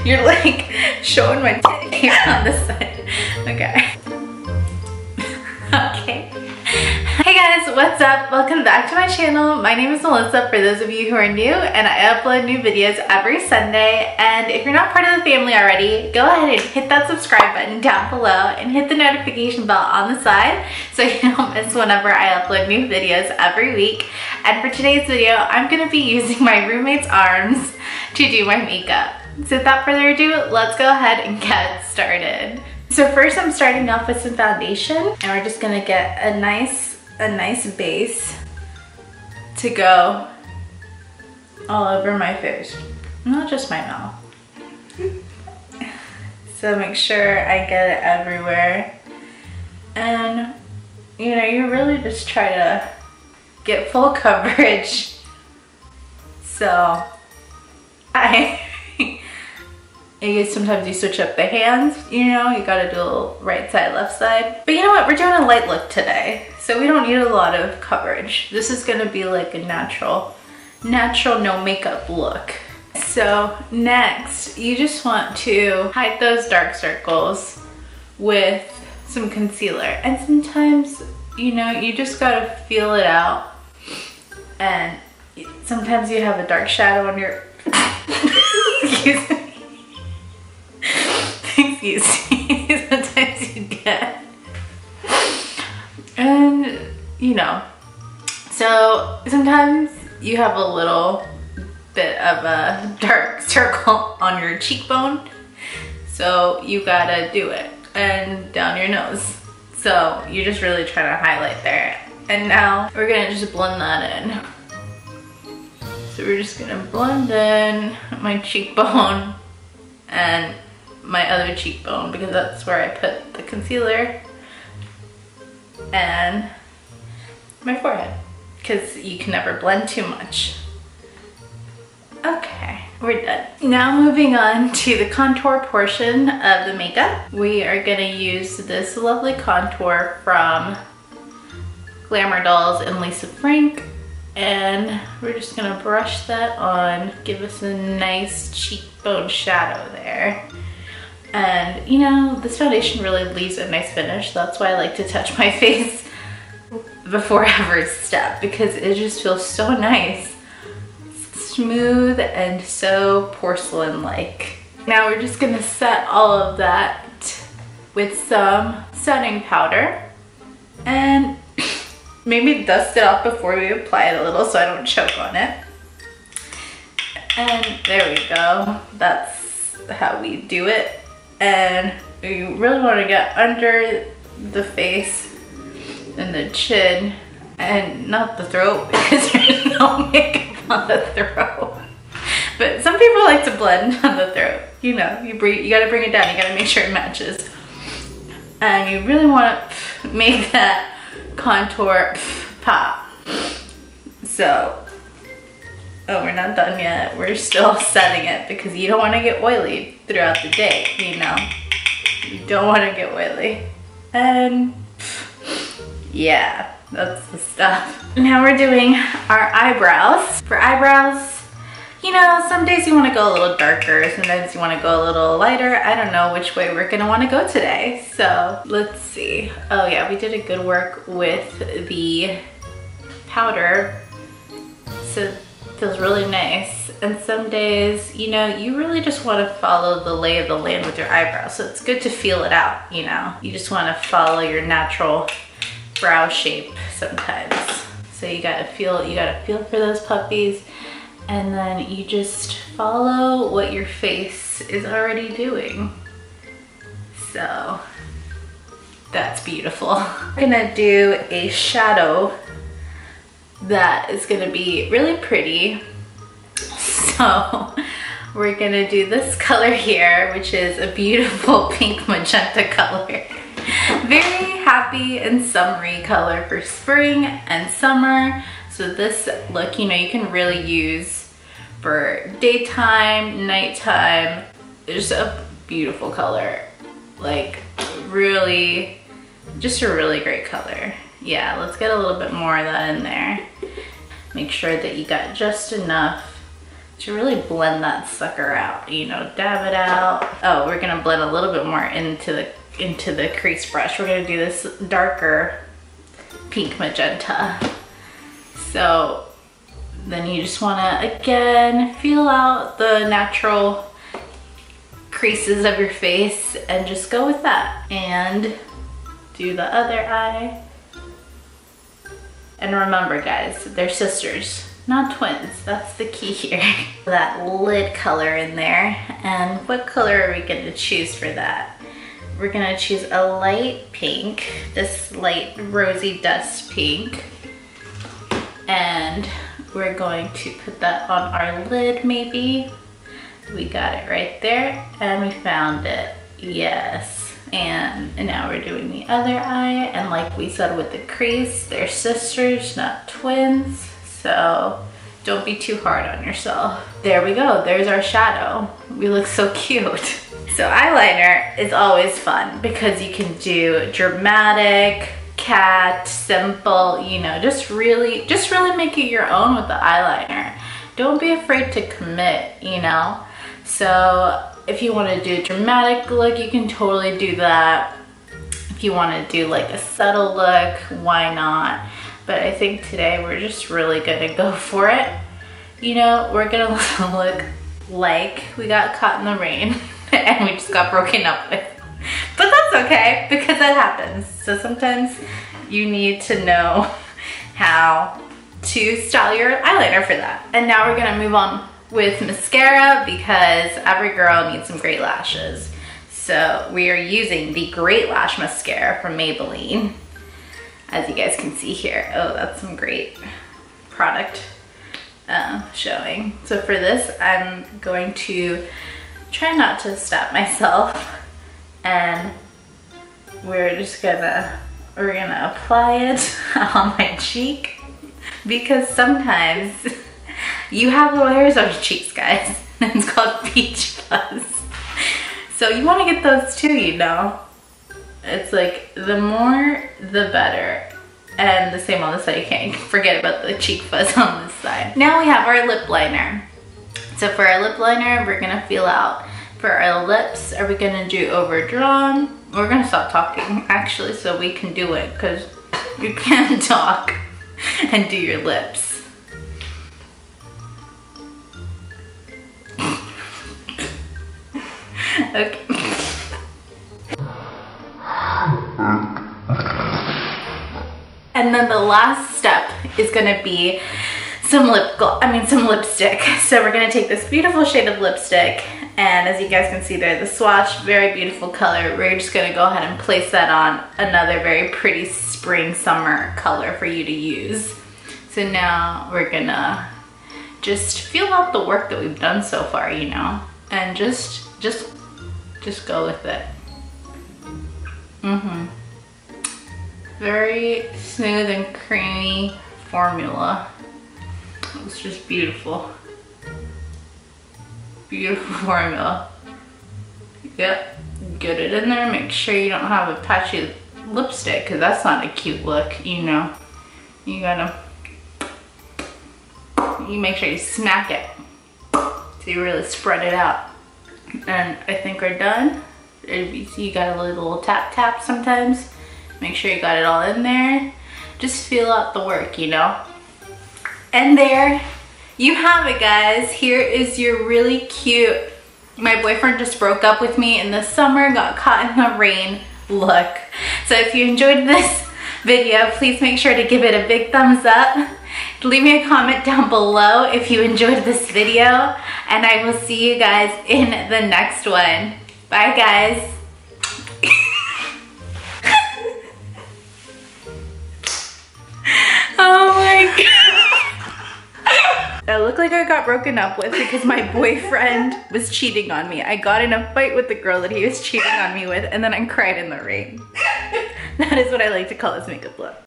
You're like showing my titty here on this side. Okay. Okay. Hey guys, what's up? Welcome back to my channel. My name is Melissa for those of you who are new, and I upload new videos every Sunday. And if you're not part of the family already, go ahead and hit that subscribe button down below and hit the notification bell on the side so you don't miss whenever I upload new videos every week. And for today's video, I'm going to be using my roommate's arms to do my makeup. So without further ado, let's go ahead and get started. So first I'm starting off with some foundation, and we're just gonna get a nice base to go all over my face, not just my mouth. So make sure I get it everywhere. And you know, you really just try to get full coverage. So sometimes you switch up the hands, you know, you gotta do a little right side, left side. But you know what, we're doing a light look today, so we don't need a lot of coverage. This is gonna be like a natural no makeup look. So next, you just want to hide those dark circles with some concealer. And sometimes, you know, you just gotta feel it out. And sometimes you have a dark shadow on your, excuse me. Excuse me, sometimes you get. And, you know, so sometimes you have a little bit of a dark circle on your cheekbone, so you gotta do it, and down your nose. So you're just really trying to highlight there. And now we're gonna just blend that in. So we're just gonna blend in my cheekbone and my other cheekbone, because that's where I put the concealer, and my forehead, because you can never blend too much. Okay, we're done. Now moving on to the contour portion of the makeup. We are gonna use this lovely contour from Glamour Dolls and Lisa Frank, and we're just gonna brush that on, give us a nice cheekbone shadow there. And you know, this foundation really leaves a nice finish. That's why I like to touch my face before every step, because it just feels so nice. Smooth and so porcelain-like. Now we're just gonna set all of that with some setting powder, and maybe dust it off before we apply it a little so I don't choke on it. And there we go. That's how we do it. And you really want to get under the face and the chin, and not the throat, because there's no makeup on the throat. But some people like to blend on the throat. You know, you gotta bring it down. You gotta make sure it matches. And you really want to make that contour pop. So, oh, we're not done yet. We're still setting it, because you don't want to get oily throughout the day, you know. You don't want to get oily. And yeah, that's the stuff. Now we're doing our eyebrows. For eyebrows, you know, some days you want to go a little darker, sometimes you want to go a little lighter. I don't know which way we're gonna want to go today. So let's see. Oh yeah, we did a good work with the powder. So it feels really nice. And some days, you know, you really just want to follow the lay of the land with your eyebrows. So it's good to feel it out, you know. You just want to follow your natural brow shape sometimes. So you gotta feel for those puppies, and then you just follow what your face is already doing. So that's beautiful. We're gonna do a shadow that is gonna be really pretty. So we're gonna do this color here, which is a beautiful pink magenta color. Very happy and summery color for spring and summer. So this look, you know, you can really use for daytime, nighttime. It's a beautiful color. Like really, just a really great color. Yeah, let's get a little bit more of that in there. Make sure that you got just enough to really blend that sucker out, you know, dab it out. Oh, we're gonna blend a little bit more into the crease brush. We're gonna do this darker pink magenta. So then you just wanna, again, feel out the natural creases of your face and just go with that. And do the other eye. And remember guys, they're sisters, not twins. That's the key here. That lid color in there. And what color are we gonna choose for that? We're gonna choose a light pink, this light rosy dust pink. And we're going to put that on our lid maybe. We got it right there and we found it, yes. And now we're doing the other eye, and like we said with the crease, they're sisters, not twins. So don't be too hard on yourself. There we go, there's our shadow. We look so cute. So eyeliner is always fun because you can do dramatic, cat, simple, you know, just really make it your own with the eyeliner. Don't be afraid to commit, you know? So if you want to do a dramatic look, you can totally do that. If you want to do like a subtle look, why not? But I think today we're just really gonna go for it. You know, we're gonna look like we got caught in the rain and we just got broken up with. But that's okay, because that happens. So sometimes you need to know how to style your eyeliner for that. And now we're gonna move on with mascara because every girl needs some great lashes. So we are using the Great Lash Mascara from Maybelline. As you guys can see here. Oh, that's some great product showing. So for this, I'm going to try not to stop myself, and we're gonna apply it on my cheek, because sometimes you have little hairs on your cheeks, guys. It's called peach fuzz. So you want to get those too, you know. It's like the more the better. And the same on this side, you can't forget about the cheek fuzz on this side. Now we have our lip liner. So for our lip liner, we're gonna feel out. For our lips, are we gonna do overdrawn? We're gonna stop talking actually so we can do it, because you can't talk and do your lips. Okay. And then the last step is gonna be some lipstick. So we're gonna take this beautiful shade of lipstick, and as you guys can see there, the swatch, very beautiful color. We're just gonna go ahead and place that on another very pretty spring summer color for you to use. So now we're gonna just feel out the work that we've done so far, you know, and just go with it. Very smooth and creamy formula. It's just beautiful. Beautiful formula. Yep, get it in there. Make sure you don't have a patchy lipstick, because that's not a cute look, you know. You make sure you smack it so you really spread it out. And I think we're done. If you see, you got a little tap sometimes. Make sure you got it all in there. Just feel out the work, you know. And there you have it, guys. Here is your really cute, my boyfriend just broke up with me in the summer, got caught in the rain look. So if you enjoyed this video, please make sure to give it a big thumbs up. Leave me a comment down below if you enjoyed this video, and I will see you guys in the next one. Bye, guys. Oh my god. I look like I got broken up with because my boyfriend was cheating on me. I got in a fight with the girl that he was cheating on me with, and then I cried in the rain. That is what I like to call this makeup look.